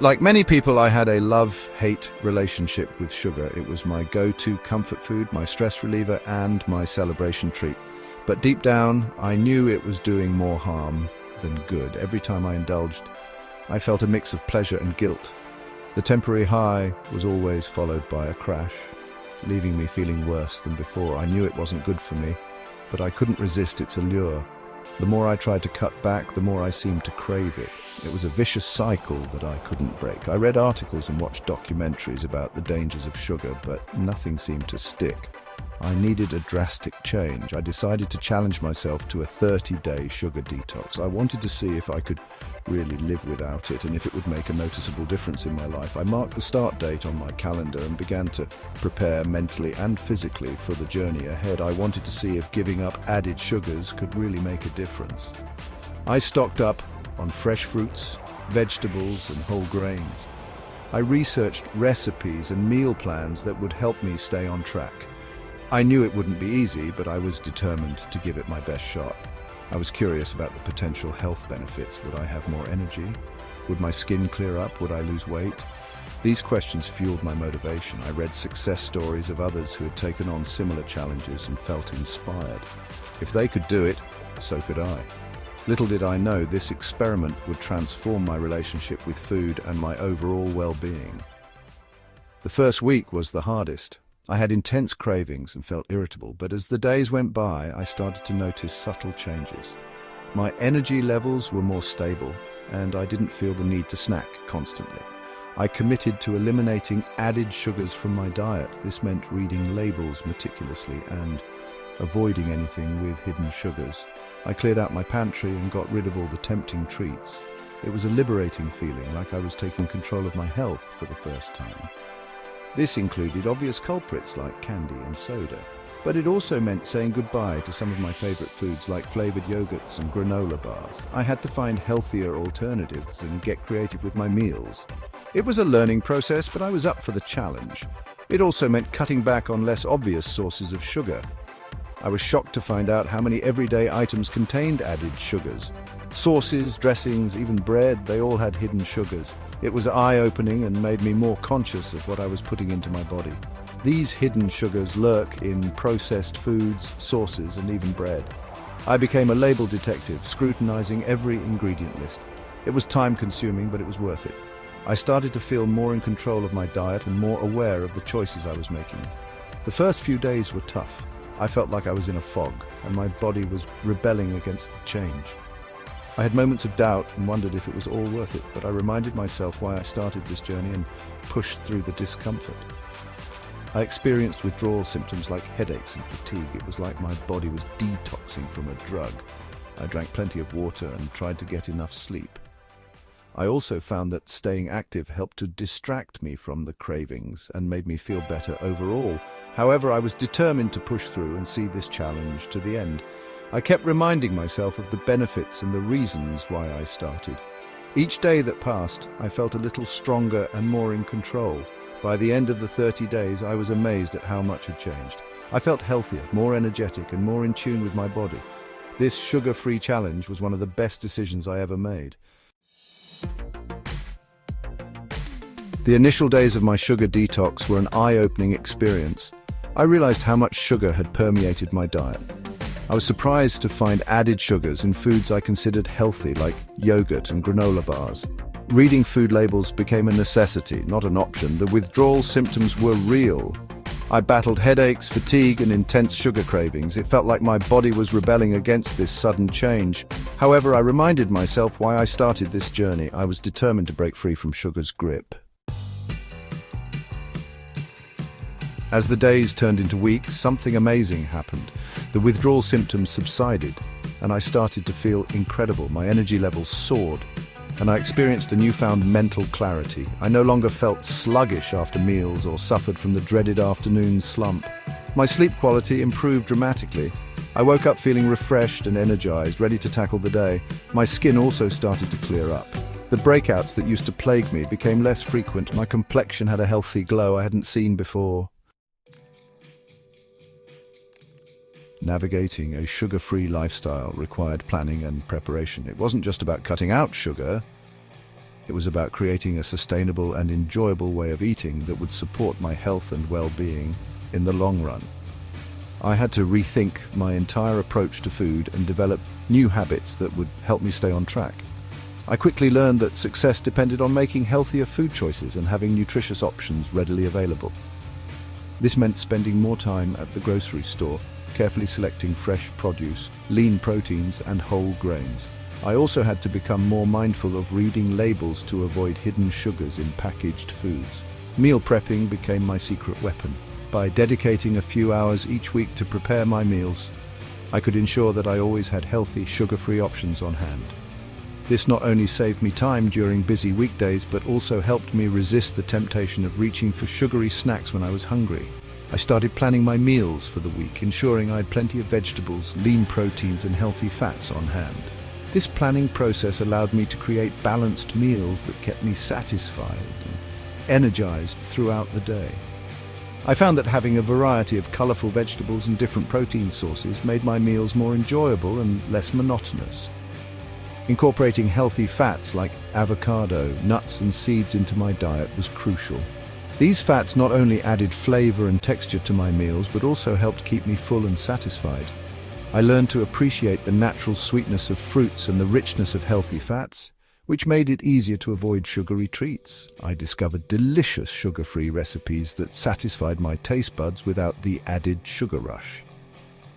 Like many people, I had a love-hate relationship with sugar. It was my go-to comfort food, my stress reliever, and my celebration treat. But deep down, I knew it was doing more harm than good. Every time I indulged, I felt a mix of pleasure and guilt. The temporary high was always followed by a crash, leaving me feeling worse than before. I knew it wasn't good for me, but I couldn't resist its allure. The more I tried to cut back, the more I seemed to crave it. It was a vicious cycle that I couldn't break. I read articles and watched documentaries about the dangers of sugar, but nothing seemed to stick. I needed a drastic change. I decided to challenge myself to a 30-day sugar detox. I wanted to see if I could really live without it and if it would make a noticeable difference in my life. I marked the start date on my calendar and began to prepare mentally and physically for the journey ahead. I wanted to see if giving up added sugars could really make a difference. I stocked up on fresh fruits, vegetables, and whole grains. I researched recipes and meal plans that would help me stay on track. I knew it wouldn't be easy, but I was determined to give it my best shot. I was curious about the potential health benefits. Would I have more energy? Would my skin clear up? Would I lose weight? These questions fueled my motivation. I read success stories of others who had taken on similar challenges and felt inspired. If they could do it, so could I. Little did I know this experiment would transform my relationship with food and my overall well-being. The first week was the hardest. I had intense cravings and felt irritable, but as the days went by, I started to notice subtle changes. My energy levels were more stable, and I didn't feel the need to snack constantly. I committed to eliminating added sugars from my diet. This meant reading labels meticulously and avoiding anything with hidden sugars. I cleared out my pantry and got rid of all the tempting treats. It was a liberating feeling, like I was taking control of my health for the first time. This included obvious culprits like candy and soda, but it also meant saying goodbye to some of my favorite foods like flavored yogurts and granola bars. I had to find healthier alternatives and get creative with my meals. It was a learning process, but I was up for the challenge. It also meant cutting back on less obvious sources of sugar. I was shocked to find out how many everyday items contained added sugars. Sauces, dressings, even bread, they all had hidden sugars. It was eye-opening and made me more conscious of what I was putting into my body. These hidden sugars lurk in processed foods, sauces, and even bread. I became a label detective, scrutinizing every ingredient list. It was time-consuming, but it was worth it. I started to feel more in control of my diet and more aware of the choices I was making. The first few days were tough. I felt like I was in a fog, and my body was rebelling against the change. I had moments of doubt and wondered if it was all worth it, but I reminded myself why I started this journey and pushed through the discomfort. I experienced withdrawal symptoms like headaches and fatigue. It was like my body was detoxing from a drug. I drank plenty of water and tried to get enough sleep. I also found that staying active helped to distract me from the cravings and made me feel better overall. However, I was determined to push through and see this challenge to the end. I kept reminding myself of the benefits and the reasons why I started. Each day that passed, I felt a little stronger and more in control. By the end of the 30 days, I was amazed at how much had changed. I felt healthier, more energetic, and more in tune with my body. This sugar-free challenge was one of the best decisions I ever made. The initial days of my sugar detox were an eye-opening experience. I realized how much sugar had permeated my diet. I was surprised to find added sugars in foods I considered healthy, like yogurt and granola bars. Reading food labels became a necessity, not an option. The withdrawal symptoms were real. I battled headaches, fatigue, and intense sugar cravings. It felt like my body was rebelling against this sudden change. However, I reminded myself why I started this journey. I was determined to break free from sugar's grip. As the days turned into weeks, something amazing happened. The withdrawal symptoms subsided, and I started to feel incredible. My energy levels soared, and I experienced a newfound mental clarity. I no longer felt sluggish after meals or suffered from the dreaded afternoon slump. My sleep quality improved dramatically. I woke up feeling refreshed and energized, ready to tackle the day. My skin also started to clear up. The breakouts that used to plague me became less frequent. My complexion had a healthy glow I hadn't seen before. Navigating a sugar-free lifestyle required planning and preparation. It wasn't just about cutting out sugar, It was about creating a sustainable and enjoyable way of eating that would support my health and well-being in the long run. I had to rethink my entire approach to food and develop new habits that would help me stay on track. I quickly learned that success depended on making healthier food choices and having nutritious options readily available. This meant spending more time at the grocery store, carefully selecting fresh produce, lean proteins, and whole grains. I also had to become more mindful of reading labels to avoid hidden sugars in packaged foods. Meal prepping became my secret weapon. By dedicating a few hours each week to prepare my meals, I could ensure that I always had healthy, sugar-free options on hand. This not only saved me time during busy weekdays, but also helped me resist the temptation of reaching for sugary snacks when I was hungry. I started planning my meals for the week, ensuring I had plenty of vegetables, lean proteins, and healthy fats on hand. This planning process allowed me to create balanced meals that kept me satisfied and energized throughout the day. I found that having a variety of colorful vegetables and different protein sources made my meals more enjoyable and less monotonous. Incorporating healthy fats like avocado, nuts, and seeds into my diet was crucial. These fats not only added flavor and texture to my meals, but also helped keep me full and satisfied. I learned to appreciate the natural sweetness of fruits and the richness of healthy fats, which made it easier to avoid sugary treats. I discovered delicious sugar-free recipes that satisfied my taste buds without the added sugar rush.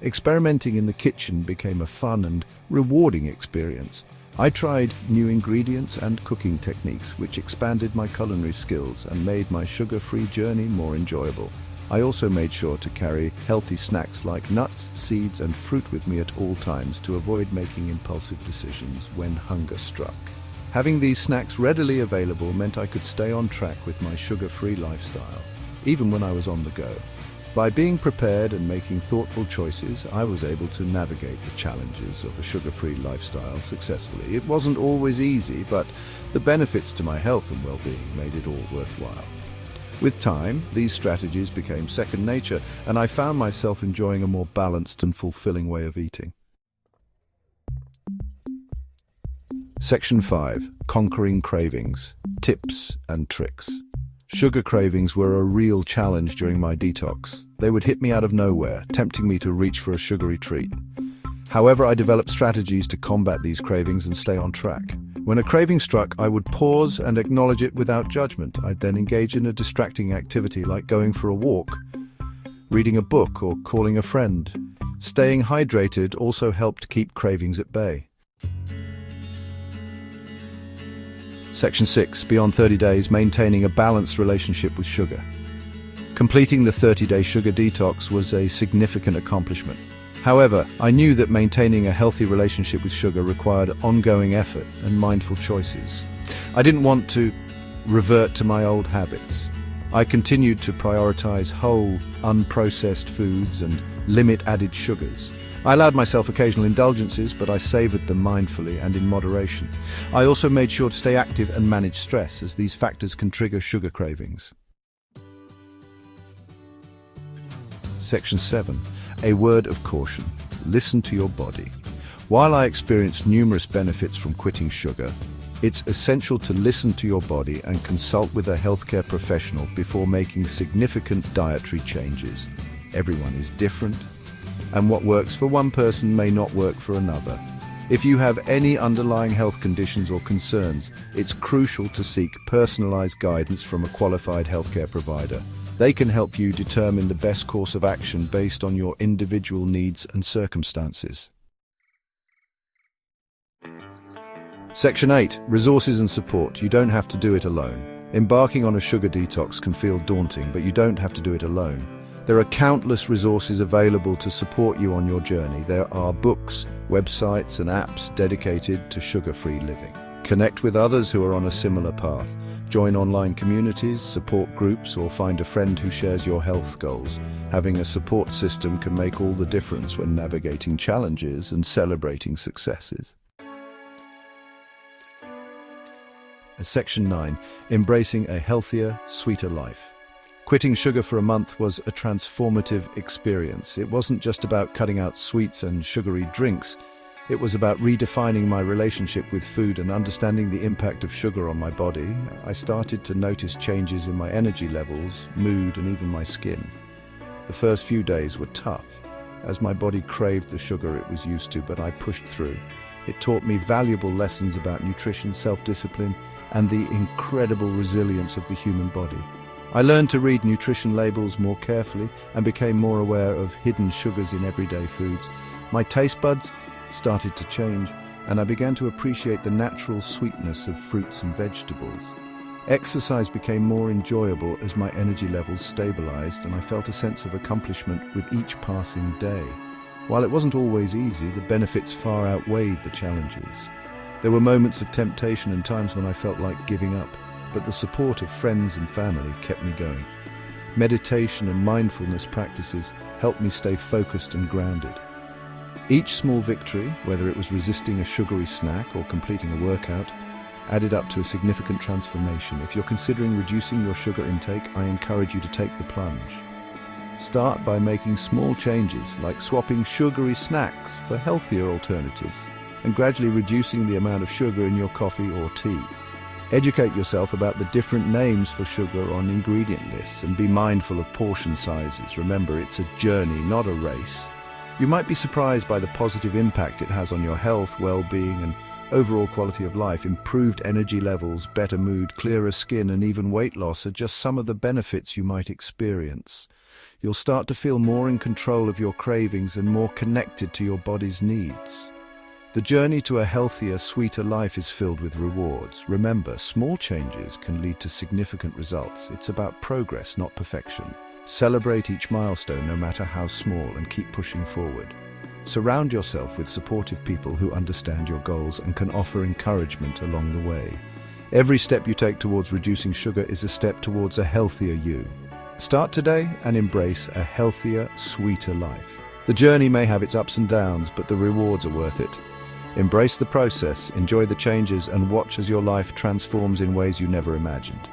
Experimenting in the kitchen became a fun and rewarding experience. I tried new ingredients and cooking techniques, which expanded my culinary skills and made my sugar-free journey more enjoyable. I also made sure to carry healthy snacks like nuts, seeds, and fruit with me at all times to avoid making impulsive decisions when hunger struck. Having these snacks readily available meant I could stay on track with my sugar-free lifestyle, even when I was on the go. By being prepared and making thoughtful choices, I was able to navigate the challenges of a sugar-free lifestyle successfully. It wasn't always easy, but the benefits to my health and well-being made it all worthwhile. With time, these strategies became second nature, and I found myself enjoying a more balanced and fulfilling way of eating. Section 5. Conquering cravings. Tips and tricks. Sugar cravings were a real challenge during my detox. They would hit me out of nowhere, tempting me to reach for a sugary treat. However, I developed strategies to combat these cravings and stay on track. When a craving struck, I would pause and acknowledge it without judgment. I'd then engage in a distracting activity like going for a walk, reading a book, or calling a friend. Staying hydrated also helped keep cravings at bay. Section 6. Beyond 30 days, maintaining a balanced relationship with sugar. Completing the 30-day sugar detox was a significant accomplishment. However, I knew that maintaining a healthy relationship with sugar required ongoing effort and mindful choices. I didn't want to revert to my old habits. I continued to prioritize whole, unprocessed foods and limit added sugars. I allowed myself occasional indulgences, but I savored them mindfully and in moderation. I also made sure to stay active and manage stress, as these factors can trigger sugar cravings. Section 7. A word of caution. Listen to your body. While I experienced numerous benefits from quitting sugar, it's essential to listen to your body and consult with a healthcare professional before making significant dietary changes. Everyone is different, and what works for one person may not work for another. If you have any underlying health conditions or concerns, it's crucial to seek personalized guidance from a qualified healthcare provider. They can help you determine the best course of action based on your individual needs and circumstances. Section 8. Resources and support. You don't have to do it alone. Embarking on a sugar detox can feel daunting, but you don't have to do it alone. There are countless resources available to support you on your journey. There are books, websites, and apps dedicated to sugar-free living. Connect with others who are on a similar path. Join online communities, support groups, or find a friend who shares your health goals. Having a support system can make all the difference when navigating challenges and celebrating successes. Section 9. Embracing a healthier, sweeter life. Quitting sugar for a month was a transformative experience. It wasn't just about cutting out sweets and sugary drinks. It was about redefining my relationship with food and understanding the impact of sugar on my body. I started to notice changes in my energy levels, mood, and even my skin. The first few days were tough, as my body craved the sugar it was used to, but I pushed through. It taught me valuable lessons about nutrition, self-discipline, and the incredible resilience of the human body. I learned to read nutrition labels more carefully and became more aware of hidden sugars in everyday foods. My taste buds started to change, and I began to appreciate the natural sweetness of fruits and vegetables. Exercise became more enjoyable as my energy levels stabilized, and I felt a sense of accomplishment with each passing day. While it wasn't always easy, the benefits far outweighed the challenges. There were moments of temptation and times when I felt like giving up, but the support of friends and family kept me going. Meditation and mindfulness practices helped me stay focused and grounded. Each small victory, whether it was resisting a sugary snack or completing a workout, added up to a significant transformation. If you're considering reducing your sugar intake, I encourage you to take the plunge. Start by making small changes, like swapping sugary snacks for healthier alternatives, and gradually reducing the amount of sugar in your coffee or tea. Educate yourself about the different names for sugar on ingredient lists and be mindful of portion sizes. Remember, it's a journey, not a race. You might be surprised by the positive impact it has on your health, well-being, and overall quality of life. Improved energy levels, better mood, clearer skin, and even weight loss are just some of the benefits you might experience. You'll start to feel more in control of your cravings and more connected to your body's needs. The journey to a healthier, sweeter life is filled with rewards. Remember, small changes can lead to significant results. It's about progress, not perfection. Celebrate each milestone, no matter how small, and keep pushing forward. Surround yourself with supportive people who understand your goals and can offer encouragement along the way. Every step you take towards reducing sugar is a step towards a healthier you. Start today and embrace a healthier, sweeter life. The journey may have its ups and downs, but the rewards are worth it. Embrace the process, enjoy the changes, and watch as your life transforms in ways you never imagined.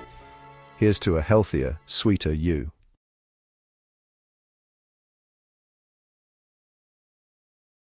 Here's to a healthier, sweeter you.